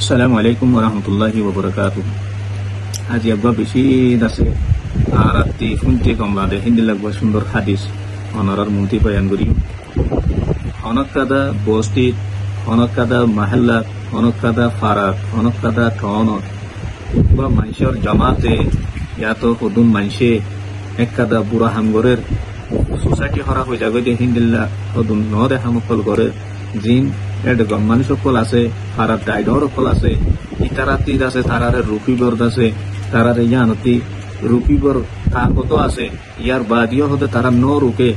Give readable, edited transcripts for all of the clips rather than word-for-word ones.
আসসালামু আলাইকুম ওরহমতুল্লাহি ওবরাকাতুহ। আজি আব্বা বেশি আছে আর আত্মি শুনতে কমলা দে হিন্দি লাগবা সুন্দর হাদিস অনারার মন্ত্রী বয়ান করি। অনেক কাদা বস্তিত, অনেক কাদা মাহাল্লাত, অনেক কাদা ফারাত, অনেক কাদা ঠনত বা মানুষের জমাতে ইয়াতো সদুন মানুষে এক কাদা বুড়া হামগরের সোসাইটি হরা হয়ে যাবে যে হিন্দিল্লা সদুন ন দেখা মুখল করে জিন এরকম মানুষ সকল আছে, ফারাত ডাইডর সকল আছে, ইতারাতির আছে, তারারে রুপিবর আছে, তারারে জানতি রুপিবর তাকত আছে। ইয়ার বাদিও হতে তারা ন রুকে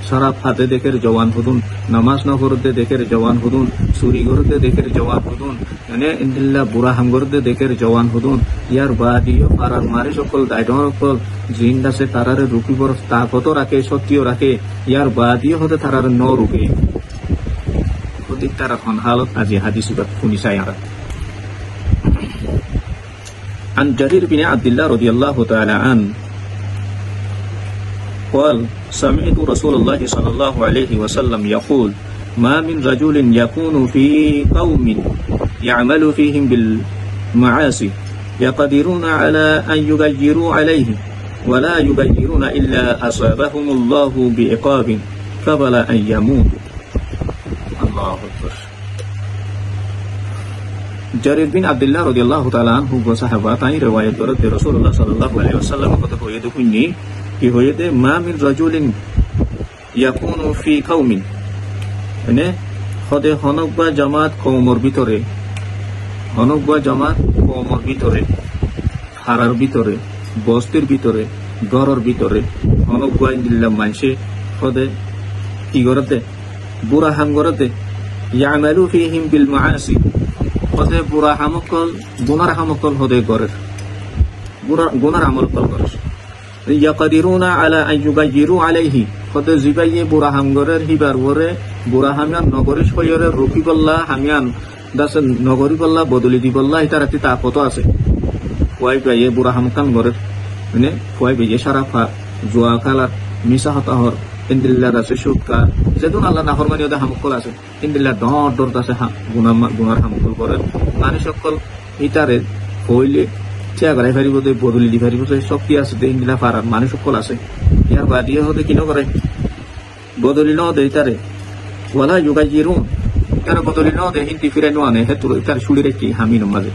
শরাব হাতে দেখের জওয়ান হুদুন, নামাজ ন করতে দেখের জওয়ান হুদুন, চুরি করতে দেখের জওয়ান হুদুন, মানে ইন্দিল্লা বুড়া হামগরতে দেখের জওয়ান হুদুন। ইয়ার বাদিও পাড়ার মারি সকল ডাইডর সকল জিন আছে, তারারে রুপিবর তাকত রাখে, সত্যিও রাখে। ইয়ার বাদিও হতে তারারে ন রুকে তারা হালত আজি হাদিস শুনিছাই। عن جرير بن عبد الله رضي الله تعالى عنه قال سمعت رسول الله صلى الله عليه وسلم يقول ما من رجل يكون في قوم يعمل فيهم بالمعاصي يقدرون على أن يغيروا عليه ولا يغيرون إلا أصابهم الله بعقاب قبل أن يموت. জারির বিন আব্দুল্লাহ রাদিয়াল্লাহু তাআলা আনহু গো সাহাবা তাই riwayat করতে রাসূলুল্লাহ সাল্লাল্লাহু আলাইহি ওয়াসাল্লাম কথা হয়ে দেখুননি কি হয়েছে মা মিন রাজুলিন ইয়াকুনু ফি কওমিন, মানে হদে হনকবা জামাত কওমর ভিতরে, হনকবা জামাত কওমর ভিতরে, হারার ভিতরে, বস্তির ভিতরে, ঘরের ভিতরে হনকবা ইল্লা মানসে হদে কি করতে বুড়া হাম করতে ইয়ামালু ফিহিম বিল মাআসি, হদে বুড়া হামকল গুনার হামকল হদে গরের গুনার আমল কল করে। ইয়াকাদিরুনা আলা আন ইউগাইরু আলাইহি, হদে জিবাইয়ে বুড়া হাম গরের হিবার ওরে বুড়া হামিয়ান নগরী শয়রে রুকিবল্লাহ হামিয়ান দাস নগরী বল্লাহ বদলি দিবল্লাহ ইতার একটি তাকত আছে। কয় পাইয়ে বুড়া হামকান গরের মানে কয় পাইয়ে সারাফা জুয়া কালার মিশা হতাহর ইন্দিল্লা আছে সুদকা যেদিন আল্লাহ নাফরমানি ওদের হামকল আছে ইন্দিল্লা ডর ডর আছে গুনার হামকল করে মানুষ সকল ইটারে হইলে চেয়া গড়াই ফারিব বদলি দি ফারিব শক্তি আছে ইন্দিল্লা ফারার মানুষ সকল আছে। ইয়ার বাদিয়ে হতে কিনো করে বদলি ন দে ইটারে ওয়ালা ইউগাইরুন, কেন বদলি ন দে হিন্দি ফিরে নোয়ানে হেতু ইটার শুলি রেখি হামিন মাঝে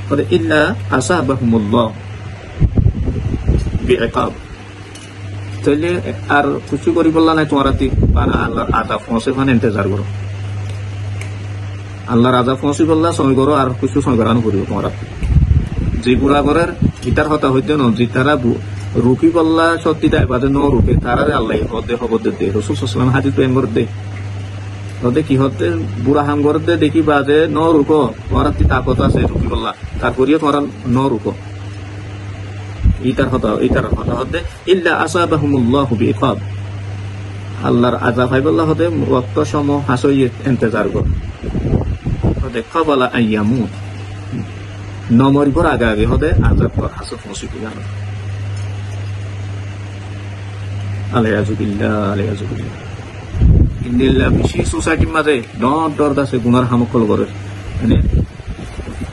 হতে ইল্লা আসাবাহুমুল্লাহ বিইকাব, তাহলে আর কিছু করি বললা নাই তোমার আল্লাহর আজাব পৌঁছে মানে ইন্তজার করো, আল্লাহর আজাব পৌঁছে বললা সময় করো আর কিছু সময় করানো করিব তোমার যে বুড়া ঘরের ইটার হতা হইতে ন যে তারা রুকি বললা সত্যি তাই বাদে ন রুকে তারা আল্লাহ হদে হবদে দে রসুল সাল্লাল্লাহু আলাইহি হাদিস বেন করতে হদে কি হতে বুড়া হাম করতে দেখি বাদে ন রুকো তোমার তাকত আছে রুকি বললা তারপরিও তোমার ন রুকো ইতার কথা হতে ইল্লা আসাবাহুমুল্লাহু বিইকাব, আল্লাহর আযাব আইবল্লাহ হতে ওয়াক্ত সম হাসই ইন্তজার কর হতে ক্বাবালা আইয়ামুত নমরিবর আগে আগে হতে আযাব কর হাসব মুসিবত জানো আলাইয়াযুবিল্লাহ ইন্দিল্লাহ বেশি সোসাইটির মাঝে ডর দাসে গুনার হামকল করে মানে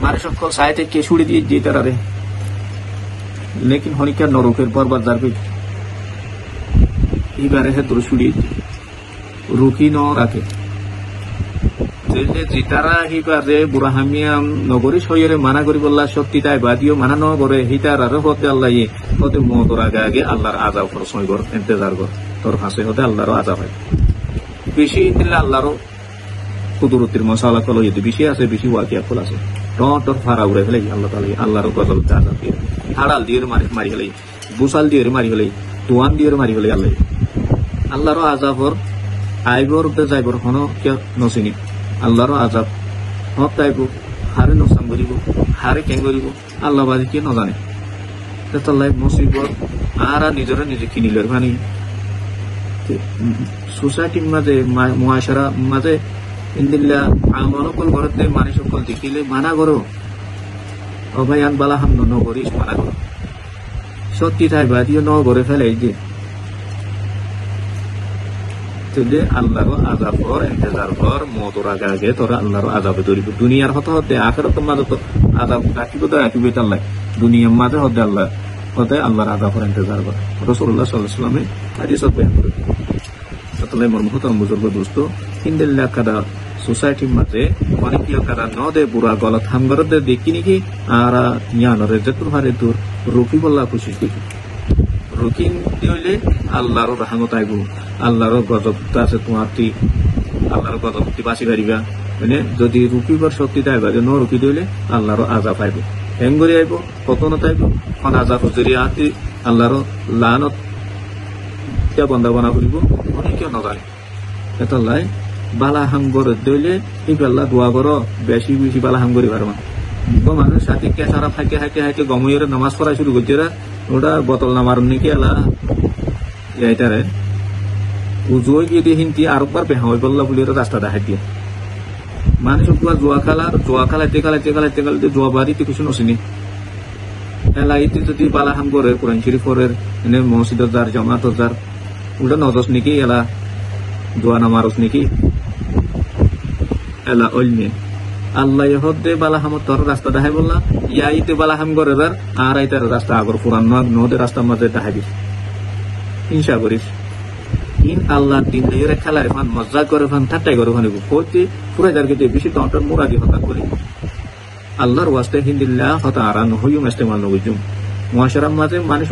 মানুষ সকল সাইতে কে ছুড়ে দিয়ে যে তারারে लेकिन हनिका नरकेर बरबाद जारबे इबारे हे তোর ছুড়ি রুকি ন রাখে যে জিতারা হিবারে বুড়াহামিয়াম নগরী শয়রে মানা করি বললা সত্যি তাই বাদিও মানা ন করে হিতার আর হতে আল্লাহ হতে মতর আগে আগে আল্লাহর আযাব কর সময় কর ইন্তজার কর তোর হাসে হতে আল্লাহর আযাব হয় বেশি দিলে আল্লাহর কুদরতের মশালা কল যদি বেশি আছে বেশি ওয়াকিয়া কল আছে টর ফারা উড়ে ফেলে আল্লাহ তাআলা আল্লাহর গজল আযাব দিয়ে হাড়াল দিয়ে মারি হলে বুসাল দিয়ে মারি হলে তোয়ান দিয়ে মারি হলে আল্লাহর আযাবর আইবর যাইবর হন কে নসিনি আল্লাহর আযাব হত তাইব হারে নসাম করিব হারে কেন করিব আল্লাহ বাজি কে নজানে তাল্লাই মুসিবত আর নিজরে নিজে কিনিল মানে সোসাইটির মাঝে মুআশারা মাঝে ইন্দিল্লা আমনকল করতে মানুষ সকল দেখিলে মানা করো অভায়ান বালা হাম ন করিস মানা করো সত্যি তাই বাদিও ন করে ফেলে যে তাহলে আল্লাহর আযাবর ইন্তজার কর, মওতের আগে আগে তোরা আল্লাহর আযাবে ধরিব। দুনিয়ার হতে হতে আখিরাতের মাঝে তো আযাব রাখিব, তো রাখিব আল্লাহ। দুনিয়ার মাঝে হতে আল্লাহ হতে আল্লাহর আযাবের ইন্তজার কর। রাসূলুল্লাহ সাল্লাল্লাহু আলাইহি ওয়াসাল্লামে হাদিসত বয়ান করে। তাহলে মোর মুহতারাম বুজুর্গ দোস্ত, ইনদিল্লাহ কাদা সোসাইটির মাঝে অনেক কাদা নদে বুড়া গলত হামগরদে দেখি নাকি আর ইয়ানরে যেতুর হারে দূর রুকি বল্লা খুশি দেখি রুকিন হইলে আল্লাহর রহমত আইব, আল্লাহর গজব আছে তোমার, আল্লাহর গজব বাঁচি পারিবা। মানে যদি রুকিবার শক্তি আইবা, যে ন রুকি দিলে আল্লাহর আজাব আইব, হেঙ্গরি আইব, পতনত আইব, খন আজাব যদি আতি আল্লাহর লানত বন্ধা বনা করিব, অনেকেও নজানে। এটা লাই বালা হামগর দইলে এই পেল্লা দোয়া করো, বেশি বেশি বালা হাম করি পারবা। মানুষ সাথে সারা ফাইকে হাইতে হাইতে গমইরে নামাজ পড়া শুরু করছে, ওটা বোতল নামার নাকি এলা এইটারে উজুই গিয়ে দিয়ে হিন্তি আরোবার বেহা হয়ে বললা বলে রাস্তা দেখাই দিয়ে মানুষ জোয়া খেলাইতে জোয়া বাড়িতে কিছু নসিনি এলাইতে যদি বালা হাম করে কোরআন শরীফের এনে মসজিদ যার জামাত যার ওটা নজস নাকি এলা দোয়া নামারস নাকি এলা অল্যে আল্লাহ হদে বালাহাম তোর রাস্তা দেখাই বললা, ইয়াইতে বালাহাম করে যার আর আইতার রাস্তা আগর পুরান নদে রাস্তার মাঝে দেখাবি। হিংসা করিস ইন আল্লাহ দিন খেলার ফান মজা করে ফান ঠাট্টাই করে ফান হইতে পুরাই যার কেটে বেশি তন্টার মুরাদি হতা করি আল্লাহর ওয়াস্তে হিন্দিল্লাহ হতা আরান হইম ইস্তেমাল নবুজুম মুআশারার মাঝে মানুষ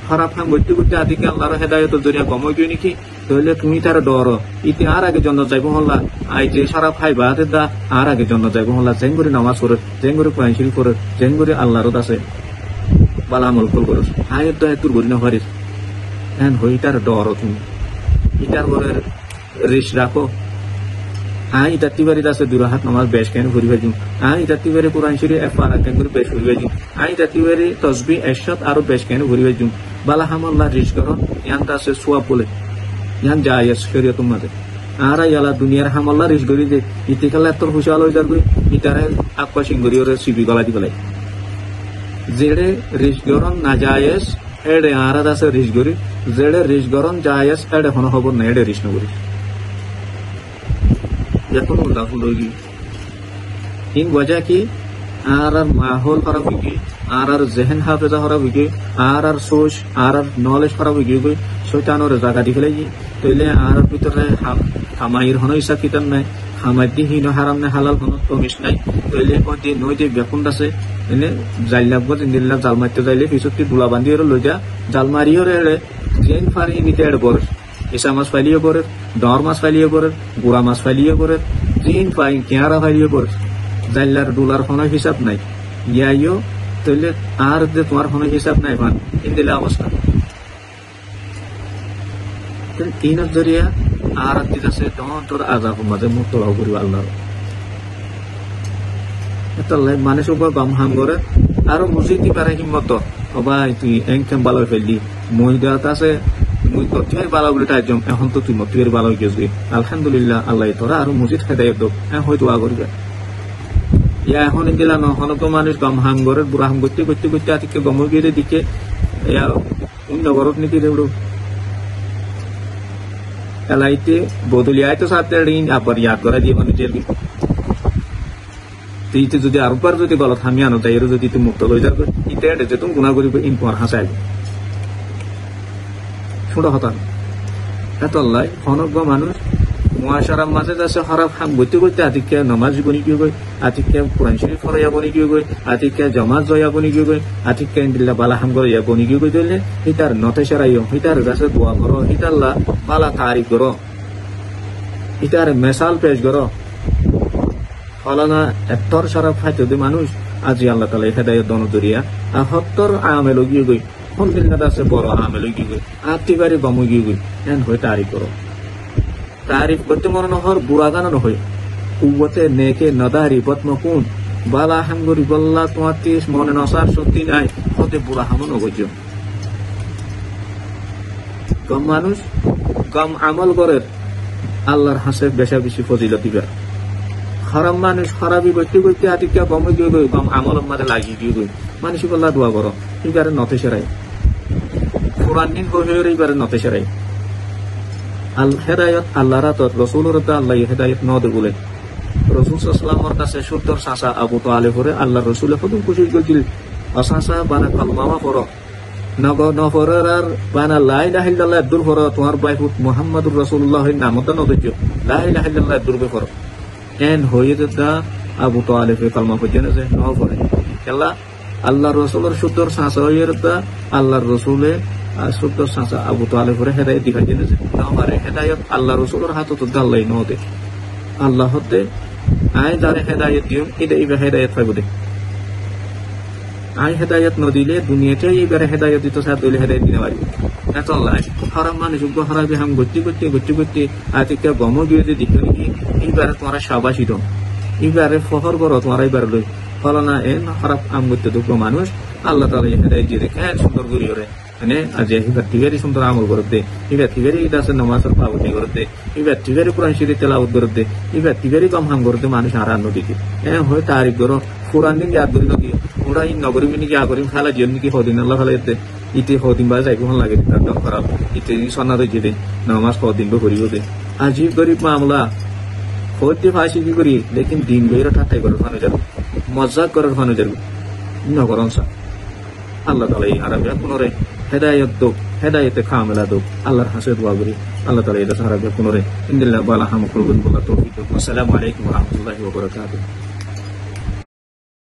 খারাপ হাম করতে করতে আদিকে আল্লাহর হেদায়েতের জরিয়া কমই গই নাকি, তাহলে তুমি তার ডর ইতি আর আগে জন্য যাইব হল্লা আইতে সারা খাইবা দা আর আগে জন্য যাইব হল্লা জেন করে নামাজ পড়ে, জেন করে কোরআন শরীফ পড়ে, জেন করে আল্লাহর আছে বালা আমল কর আয়ের দয়া তোর গরি না পারিস এন হইটার ডর তুমি ইটার পরে রেশ রাখো। ইটার তিবারিত আছে দুরাহাত নামাজ বেশ কেন ঘুরি ভাজুম, ইটার তিবারে কোরআন শরীফ এফার কেন করে বেশ ঘুরি ভাজুম, ইটার তিবারে তসবিহ এরশাদ আরো বেশ কেন ঘুরি ভাজুম। বালা হামল্লাহ রিশ করো ইয়ানটা আছে সোয়াব বলে ইয়ান যায় শরীয়তের মাঝে আর ইয়ালা দুনিয়ার হামল্লাহ রিশ করি যে ইতিকালে তোর হুশাল হয়ে যাবে ইটারে আকপা সিংহরি ওরে সিবি গলা দি বলে যেড়ে রিশ গরম না জায়েজ এড়ে আরাদ আছে রিশ করি, যেড়ে রিশ গরম জায়েজ এড়ে হন খবর না এড়ে রিশ নগরি এখন উল্লাফুল হয়ে ইন वजह की আর माहौल खराब हुई আর जहन हाफिजा खराब हुई আর सोच আর नॉलेज खराब हुई गई शैतानों रे জায়গা দিখলাই তইলে আর ভিতরে হামাইর হন ইচ্ছা কিতান নাই হামাইতি হিনো হারাম না হালাল হন তমিস নাই তইলে কোটি নইতে বেকুন আছে এনে জাইল লাগব দিনদিল্লা জাল মারতে যাইলে পিছতি দুলা বান্ধিয়ে লই যা জাল মারিও রে জেন ফারি নিতে এড বর ইসা মাছ ফাইলিয়ে করে, ডর মাছ ফাইলিয়ে করে, গুড়া মাছ ফাইলিয়ে করে, জিন ফাই কেয়ারা ফাইলিয়ে করে, জাইলার ডুলার কোনো হিসাব নাই ইয়াইও তইলে আর যে তোমার কোনো হিসাব নাই ভান ইন্দিলা অবস্থা তিনের জরিয়া আর দিত আছে তোর আজাব মাঝে মুক্ত লাভ করিব আল্লাহর এটা মানুষ উপর গম হাম করে আরো মসজিদি পারে হিম্মত ভাই তুই এংকেম ভালো ফেললি মহিদাত আছে মুই তথ্যের বালা বলে একজন এখন তো তুই মতের বালা হয়ে গেছিস আলহামদুলিল্লাহ আল্লাহ তোরা আরো মসজিদ হেদায়েত দোক হয়তো দোয়া করবে ইয়া এখন দিলা নহন তো মানুষ গম হাম করে বুড়া হাম করতে করতে করতে আজকে গম গিয়ে দিকে অন্য ঘরত নিতে দেবো এলাইতে বদলিয়ায় তো সাথে ঋণ আবার ইয়াদ করা দিয়ে মানুষের তুই যদি আরবার যদি গলত হামি আনো তাই যদি তুই মুক্ত হয়ে যাবে ইতে যে তুমি গুণা করিবে ইন তোমার হাসাইবে ছোট হতা এত আল্লাহ অনজ্ঞ মানুষ মুআশারার মাঝে যাচ্ছে খারাপ হাম গতি করতে আতিকে নামাজ বনি গিয়ে গই আতিকে কোরআন শরীফ ফরাইয়া বনি গিয়ে গই আতিকে জামাত জয়া বনি গিয়ে গই আতিকে ইন্দিল্লা বালা হাম করে বনি গিয়ে গই দিলে হিতার নতে সেরাইও হিতার কাছে দোয়া করো হিতাল্লা বালা তারিফ করো হিতার মেসাল পেশ করো ফলানা এত্তর সারা ফাইতে দি মানুষ আজি আল্লাহ তাআলা হেদায়েত দন দরিয়া আর হত্তর আমেল গিয়ে গই কোন দিন আছে বড় আমেল গিয়ে গই আতিবারে গম গিয়ে গই এন হই তারিফ করো तारीफ करते मन नहर बुरा गाना न होय कुवते नेके नदारी बदमकुन बाला हामगरी बल्ला তোমাতে মনে নসার শক্তি নাই হতে বুড়া হামন গজো কম মানুষ কম আমল করে আল্লাহর হাসে বেশা বেশি ফজিলত দিবে খারাপ মানুষ খারাপই করতে করতে আতিকা কমে গিয়ে গই কম আমলের মধ্যে লাগিয়ে গিয়ে গই মানুষ বল্লা দোয়া করো এবারে নতে সেরাই কোরআন দিন হয়ে এবারে নতে সেরাই আল হেদায়ত আল্লাহ রাতত রসুলের আল্লাহ হেদায়ত ন দে বলে রসুল সাল্লাল্লাহু কাছে সত্তর চাচা আবু তালেবরে আল্লাহ রসুলে প্রথম খুশি করছিল চাচা বানা কালমামা পড়ো নফরের আর বানা লা ইলাহা ইল্লাল্লাহ দূর পড়ো তোমার বাইফুত মুহাম্মাদুর রাসূলুল্লাহর নামটা নদীয় লা ইলাহা ইল্লাল্লাহ দূর পড়ো এন হয়ে দা আবু তালেবে কালমা পড়ছেন যে ন পড়ে কেলা আল্লাহ রসুলের সত্তর চাচা হয়ে দা আল্লাহ রসুলে সত্তর চাচা আবু তালেবরে হেদায়ত দেখাইছেন যে আমারে হেদায়ত আল্লাহ রসুলের হাতত আল্লাহ ন দে আল্লাহ হতে আয় যারে হেদায়ত দিও এটা এইবার হেদায়ত পাইব দে আয় হেদায়ত নদিলে দুনিয়াতে এইবারে হেদায়ত দিত সার দিলে হেদায়ত দিতে পারবি এত লাই হারাম মানুষ হারাবি হাম গতি করতে আতিকে গম দিয়ে দিত নাকি এইবারে তোমার সাবাসী দম এইবারে ফহর করো তোমার এইবার লই ফলানা এন খারাপ আম করতে দুঃখ মানুষ আল্লাহ তালা হেদায়ত দিয়ে দেখে সুন্দর করি ওরে মানে আজ এবার ঠিকারি সুন্দর আমল করতে এবার ঠিকারি আছে নমাজের পাবতি করতে এবার ঠিকারি কোরআন শরীফ তেলাওয়াত করতে এবার ঠিকারি কম হাম করতে মানুষ হারান নদীকে হয় তারিখ ধরো কোরআন দিন ইয়াদ করি নদী ওরা এই নগরী মিনি যা করি খালা জিয়ন নাকি হদিন আল্লাহ খালা এতে ইতে হদিন বা যাই কোন লাগে তার দাম খারাপ ইতে সন্না রয়েছে দে নামাজ হদিন বা করিব দে আজিব গরিব মামলা হতে ফাঁসি কি করি লেকিন দিন গইরা ঠাট্টাই করে ফানো যাবো মজাক করে ফানো যাবো নগরম সা আল্লাহ তালা এই হারাবে পুনরে হেদায়ত দোক হেদায়তে খামেলা দোক আল্লাহর হাসে দোয়া করি আল্লাহ তালা এটা হারাবে পুনরে ইন্দিল্লাহ বালা হামকুল বলা তৌফিক আসসালামু আলাইকুম ওয়া রাহমাতুল্লাহি ওয়া বারাকাতুহু।